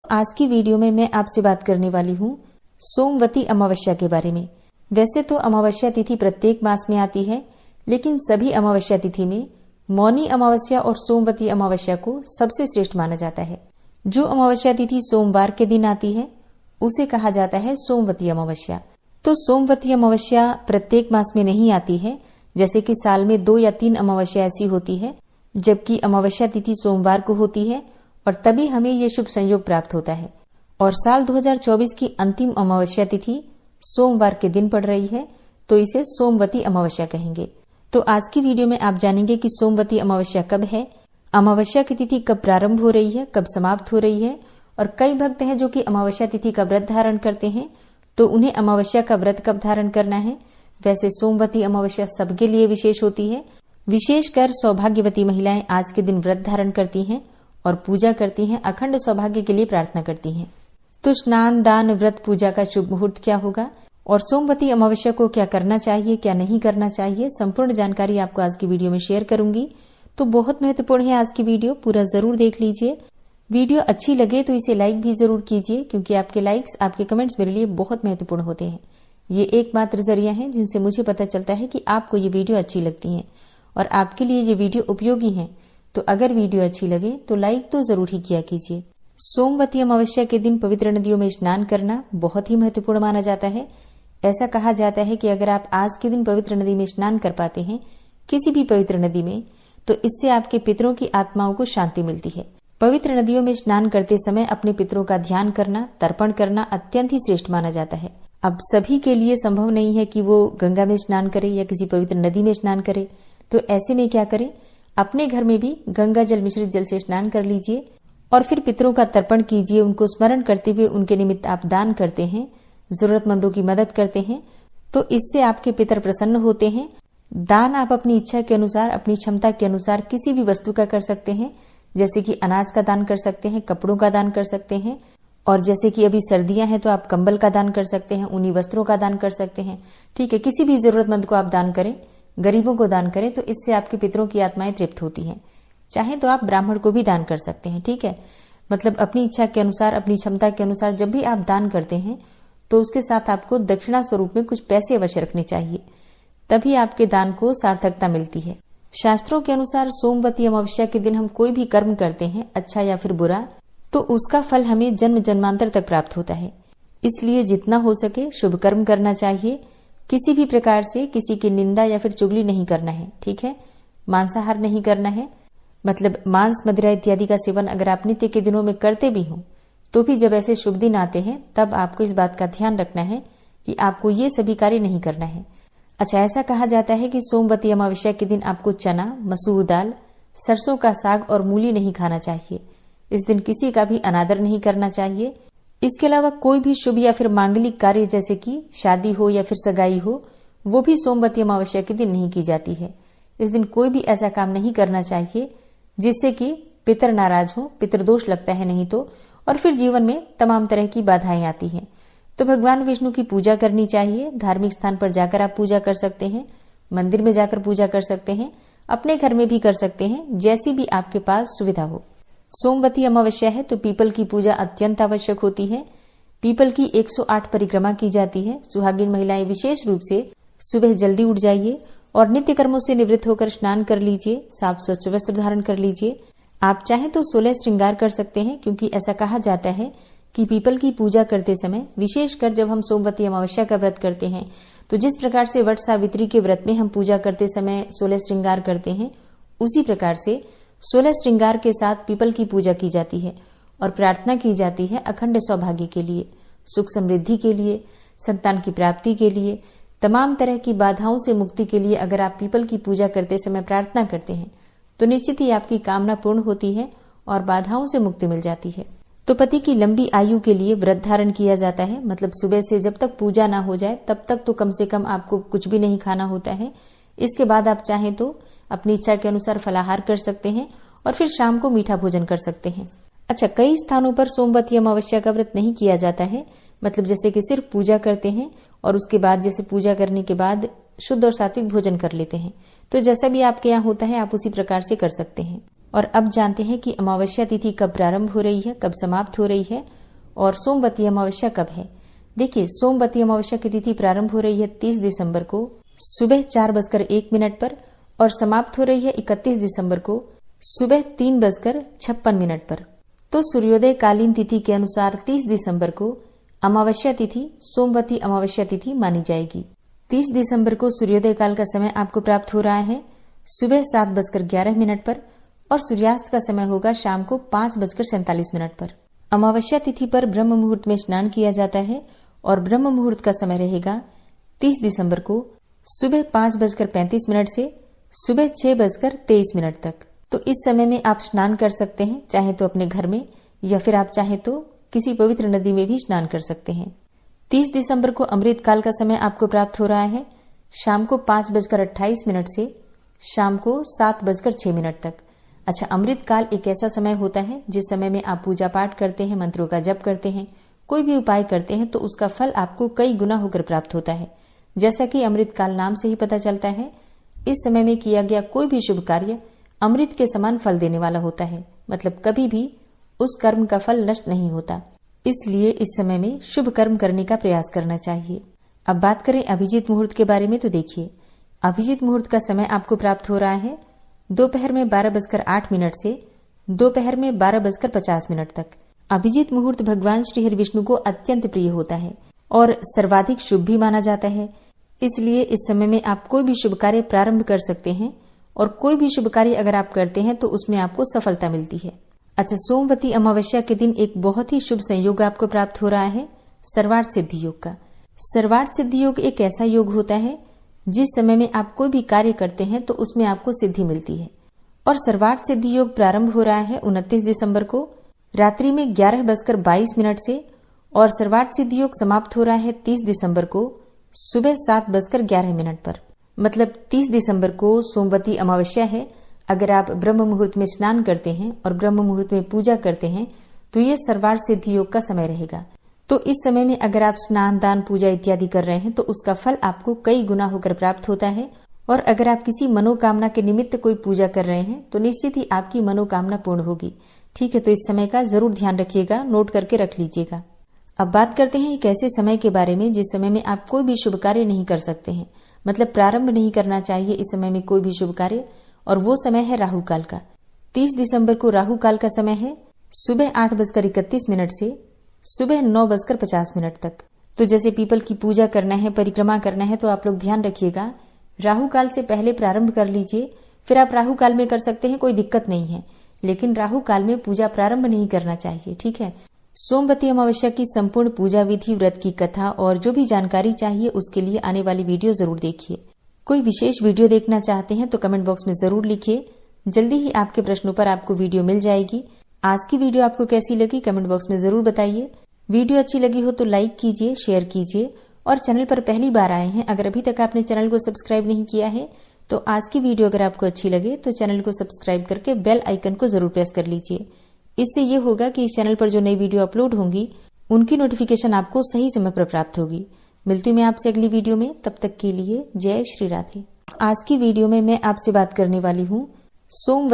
आज की वीडियो में मैं आपसे बात करने वाली हूँ सोमवती अमावस्या के बारे में। वैसे तो अमावस्या तिथि प्रत्येक मास में आती है, लेकिन सभी अमावस्या तिथि में मौनी अमावस्या और सोमवती अमावस्या को सबसे श्रेष्ठ माना जाता है। जो अमावस्या तिथि सोमवार के दिन आती है उसे कहा जाता है सोमवती अमावस्या। तो सोमवती अमावस्या प्रत्येक मास में नहीं आती है, जैसे कि साल में 2 या 3 अमावस्या ऐसी होती है, जबकि अमावस्या तिथि सोमवार को होती है और तभी हमें ये शुभ संयोग प्राप्त होता है। और साल 2024 की अंतिम अमावस्या तिथि सोमवार के दिन पड़ रही है, तो इसे सोमवती अमावस्या कहेंगे। तो आज की वीडियो में आप जानेंगे कि सोमवती अमावस्या कब है, अमावस्या की तिथि कब प्रारंभ हो रही है, कब समाप्त हो रही है, और कई भक्त हैं जो कि अमावस्या तिथि का व्रत धारण करते हैं, तो उन्हें अमावस्या का व्रत कब धारण करना है। वैसे सोमवती अमावस्या सबके लिए विशेष होती है। विशेषकर सौभाग्यवती महिलाएं आज के दिन व्रत धारण करती हैं और पूजा करती हैं, अखंड सौभाग्य के लिए प्रार्थना करती हैं। तो स्नान, दान, व्रत, पूजा का शुभ मुहूर्त क्या होगा और सोमवती अमावस्या को क्या करना चाहिए, क्या नहीं करना चाहिए, संपूर्ण जानकारी आपको आज की वीडियो में शेयर करूंगी। तो बहुत महत्वपूर्ण है आज की वीडियो, पूरा जरूर देख लीजिए। वीडियो अच्छी लगे तो इसे लाइक भी जरूर कीजिए, क्योंकि आपके लाइक्स, आपके कमेंट्स मेरे लिए बहुत महत्वपूर्ण होते हैं। ये एकमात्र जरिया है जिनसे मुझे पता चलता है कि आपको ये वीडियो अच्छी लगती है और आपके लिए ये वीडियो उपयोगी है। तो अगर वीडियो अच्छी लगे तो लाइक तो जरूर ही किया कीजिए। सोमवती अमावस्या के दिन पवित्र नदियों में स्नान करना बहुत ही महत्वपूर्ण माना जाता है। ऐसा कहा जाता है कि अगर आप आज के दिन पवित्र नदी में स्नान कर पाते हैं, किसी भी पवित्र नदी में, तो इससे आपके पितरों की आत्माओं को शांति मिलती है। पवित्र नदियों में स्नान करते समय अपने पितरों का ध्यान करना, तर्पण करना अत्यंत ही श्रेष्ठ माना जाता है। अब सभी के लिए संभव नहीं है कि वो गंगा में स्नान करे या किसी पवित्र नदी में स्नान करे, तो ऐसे में क्या करें, अपने घर में भी गंगा जल मिश्रित जल से स्नान कर लीजिए और फिर पितरों का तर्पण कीजिए। उनको स्मरण करते हुए उनके निमित्त आप दान करते हैं, जरूरतमंदों की मदद करते हैं, तो इससे आपके पितर प्रसन्न होते हैं। दान आप अपनी इच्छा के अनुसार, अपनी क्षमता के अनुसार किसी भी वस्तु का कर सकते हैं, जैसे कि अनाज का दान कर सकते हैं, कपड़ों का दान कर सकते हैं, और जैसे कि अभी सर्दियां हैं तो आप कंबल का दान कर सकते हैं, ऊनी वस्त्रों का दान कर सकते हैं। ठीक है, किसी भी जरूरतमंद को आप दान करें, गरीबों को दान करें, तो इससे आपके पितरों की आत्माएं तृप्त होती हैं। चाहे तो आप ब्राह्मण को भी दान कर सकते हैं। ठीक है, मतलब अपनी इच्छा के अनुसार, अपनी क्षमता के अनुसार जब भी आप दान करते हैं तो उसके साथ आपको दक्षिणा स्वरूप में कुछ पैसे अवश्य रखने चाहिए, तभी आपके दान को सार्थकता मिलती है। शास्त्रों के अनुसार सोमवती अमावस्या के दिन हम कोई भी कर्म करते हैं, अच्छा या फिर बुरा, तो उसका फल हमें जन्म जन्मांतर तक प्राप्त होता है। इसलिए जितना हो सके शुभ कर्म करना चाहिए। किसी भी प्रकार से किसी की निंदा या फिर चुगली नहीं करना है। ठीक है, मांसाहार नहीं करना है, मतलब मांस, मदिरा इत्यादि का सेवन अगर आप नित्य के दिनों में करते भी हों, तो भी जब ऐसे शुभ दिन आते हैं तब आपको इस बात का ध्यान रखना है कि आपको ये सभी कार्य नहीं करना है। अच्छा, ऐसा कहा जाता है कि सोमवती अमावस्या के दिन आपको चना, मसूर दाल, सरसों का साग और मूली नहीं खाना चाहिए। इस दिन किसी का भी अनादर नहीं करना चाहिए। इसके अलावा कोई भी शुभ या फिर मांगलिक कार्य, जैसे कि शादी हो या फिर सगाई हो, वो भी सोमवती अमावस्या के दिन नहीं की जाती है। इस दिन कोई भी ऐसा काम नहीं करना चाहिए जिससे कि पितर नाराज हो, पितृदोष लगता है नहीं तो, और फिर जीवन में तमाम तरह की बाधाएं आती हैं। तो भगवान विष्णु की पूजा करनी चाहिए। धार्मिक स्थान पर जाकर आप पूजा कर सकते हैं, मंदिर में जाकर पूजा कर सकते हैं, अपने घर में भी कर सकते हैं, जैसी भी आपके पास सुविधा हो। सोमवती अमावस्या है तो पीपल की पूजा अत्यंत आवश्यक होती है। पीपल की 108 परिक्रमा की जाती है। सुहागिन महिलाएं विशेष रूप से सुबह जल्दी उठ जाइए और नित्य कर्मों से निवृत्त होकर स्नान कर लीजिए, साफ स्वच्छ वस्त्र धारण कर लीजिए। आप चाहें तो 16 श्रृंगार कर सकते हैं, क्योंकि ऐसा कहा जाता है कि पीपल की पूजा करते समय, विशेषकर जब हम सोमवती अमावस्या का व्रत करते हैं, तो जिस प्रकार से वट सावित्री के व्रत में हम पूजा करते समय 16 श्रृंगार करते हैं, उसी प्रकार से 16 श्रृंगार के साथ पीपल की पूजा की जाती है और प्रार्थना की जाती है अखंड सौभाग्य के लिए, सुख समृद्धि के लिए, संतान की प्राप्ति के लिए, तमाम तरह की बाधाओं से मुक्ति के लिए। अगर आप पीपल की पूजा करते समय प्रार्थना करते हैं तो निश्चित ही आपकी कामना पूर्ण होती है और बाधाओं से मुक्ति मिल जाती है। तो पति की लंबी आयु के लिए व्रत धारण किया जाता है, मतलब सुबह से जब तक पूजा ना हो जाए तब तक तो कम से कम आपको कुछ भी नहीं खाना होता है। इसके बाद आप चाहें तो अपनी इच्छा के अनुसार फलाहार कर सकते हैं और फिर शाम को मीठा भोजन कर सकते हैं। अच्छा, कई स्थानों पर सोमवती अमावस्या का व्रत नहीं किया जाता है, मतलब जैसे कि सिर्फ पूजा करते हैं और उसके बाद जैसे पूजा करने के बाद शुद्ध और सात्विक भोजन कर लेते हैं। तो जैसा भी आपके यहाँ होता है आप उसी प्रकार से कर सकते हैं। और अब जानते हैं कि अमावस्या तिथि कब प्रारंभ हो रही है, कब समाप्त हो रही है और सोमवती अमावस्या कब है। देखिए, सोमवती अमावस्या की तिथि प्रारंभ हो रही है 30 दिसंबर को सुबह 4:01 पर और समाप्त हो रही है 31 दिसंबर को सुबह 3:56 पर। तो सूर्योदय कालीन तिथि के अनुसार 30 दिसंबर को अमावस्या तिथि सोमवती अमावस्या तिथि मानी जाएगी। 30 दिसंबर को सूर्योदय काल का समय आपको प्राप्त हो रहा है सुबह 7:11 पर और सूर्यास्त का समय होगा शाम को 5:47 पर। अमावस्या तिथि पर ब्रह्म मुहूर्त में स्नान किया जाता है और ब्रह्म मुहूर्त का समय रहेगा 30 दिसंबर को सुबह 5:35 से सुबह 6:23 तक। तो इस समय में आप स्नान कर सकते हैं, चाहे तो अपने घर में या फिर आप चाहे तो किसी पवित्र नदी में भी स्नान कर सकते हैं। 30 दिसंबर को अमृत काल का समय आपको प्राप्त हो रहा है शाम को 5:28 से शाम को 7:06 तक। अच्छा, अमृत काल एक ऐसा समय होता है जिस समय में आप पूजा पाठ करते हैं, मंत्रों का जप करते हैं, कोई भी उपाय करते हैं तो उसका फल आपको कई गुना होकर प्राप्त होता है। जैसा कि अमृत काल नाम से ही पता चलता है, इस समय में किया गया कोई भी शुभ कार्य अमृत के समान फल देने वाला होता है, मतलब कभी भी उस कर्म का फल नष्ट नहीं होता। इसलिए इस समय में शुभ कर्म करने का प्रयास करना चाहिए। अब बात करें अभिजीत मुहूर्त के बारे में, तो देखिए, अभिजीत मुहूर्त का समय आपको प्राप्त हो रहा है दोपहर में 12:08 से दोपहर में 12:50 तक। अभिजीत मुहूर्त भगवान श्री हरि विष्णु को अत्यंत प्रिय होता है और सर्वाधिक शुभ भी माना जाता है। इसलिए इस समय में आप कोई भी शुभ कार्य प्रारंभ कर सकते हैं और कोई भी शुभ कार्य अगर आप करते हैं तो उसमें आपको सफलता मिलती है। अच्छा, सोमवती अमावस्या के दिन एक बहुत ही शुभ संयोग आपको प्राप्त हो रहा है सर्वार्थ सिद्धि योग का। सर्वार्थ सिद्धि योग एक ऐसा योग होता है जिस समय में आप कोई भी कार्य करते हैं तो उसमें आपको सिद्धि मिलती है। और सर्वार्थ सिद्धि योग प्रारंभ हो रहा है 29 दिसंबर को रात्रि में 11:22 से और सर्वार्थ सिद्धि योग समाप्त हो रहा है 30 दिसंबर को सुबह 7:11 पर। मतलब 30 दिसंबर को सोमवती अमावस्या है। अगर आप ब्रह्म मुहूर्त में स्नान करते हैं और ब्रह्म मुहूर्त में पूजा करते हैं तो ये सर्वार्थ सिद्धि योग का समय रहेगा। तो इस समय में अगर आप स्नान, दान, पूजा इत्यादि कर रहे हैं तो उसका फल आपको कई गुना होकर प्राप्त होता है। और अगर आप किसी मनोकामना के निमित्त कोई पूजा कर रहे हैं तो निश्चित ही आपकी मनोकामना पूर्ण होगी। ठीक है, तो इस समय का जरूर ध्यान रखिएगा, नोट करके रख लीजिएगा। अब बात करते हैं एक ऐसे समय के बारे में जिस समय में आप कोई भी शुभ कार्य नहीं कर सकते हैं, मतलब प्रारंभ नहीं करना चाहिए इस समय में कोई भी शुभ कार्य, और वो समय है राहु काल का। 30 दिसंबर को राहु काल का समय है सुबह 8:31 से सुबह 9:50 तक। तो जैसे पीपल की पूजा करना है, परिक्रमा करना है, तो आप लोग ध्यान रखिएगा राहु काल से पहले प्रारंभ कर लीजिए। फिर आप राहु काल में कर सकते हैं, कोई दिक्कत नहीं है, लेकिन राहु काल में पूजा प्रारंभ नहीं करना चाहिए। ठीक है, सोमवती अमावस्या की संपूर्ण पूजा विधि, व्रत की कथा और जो भी जानकारी चाहिए उसके लिए आने वाली वीडियो जरूर देखिए। कोई विशेष वीडियो देखना चाहते हैं तो कमेंट बॉक्स में जरूर लिखिए, जल्दी ही आपके प्रश्नों पर आपको वीडियो मिल जाएगी। आज की वीडियो आपको कैसी लगी कमेंट बॉक्स में जरूर बताइए। वीडियो अच्छी लगी हो तो लाइक कीजिए, शेयर कीजिए और चैनल पर पहली बार आए हैं, अगर अभी तक आपने चैनल को सब्सक्राइब नहीं किया है तो आज की वीडियो अगर आपको अच्छी लगे तो चैनल को सब्सक्राइब करके बेल आइकन को जरूर प्रेस कर लीजिए। इससे ये होगा कि इस चैनल पर जो नई वीडियो अपलोड होंगी उनकी नोटिफिकेशन आपको सही समय पर प्राप्त होगी। मिलती हूँ मैं आपसे अगली वीडियो में, तब तक के लिए जय श्री राधे। आज की वीडियो में मैं आपसे बात करने वाली हूँ सोमवती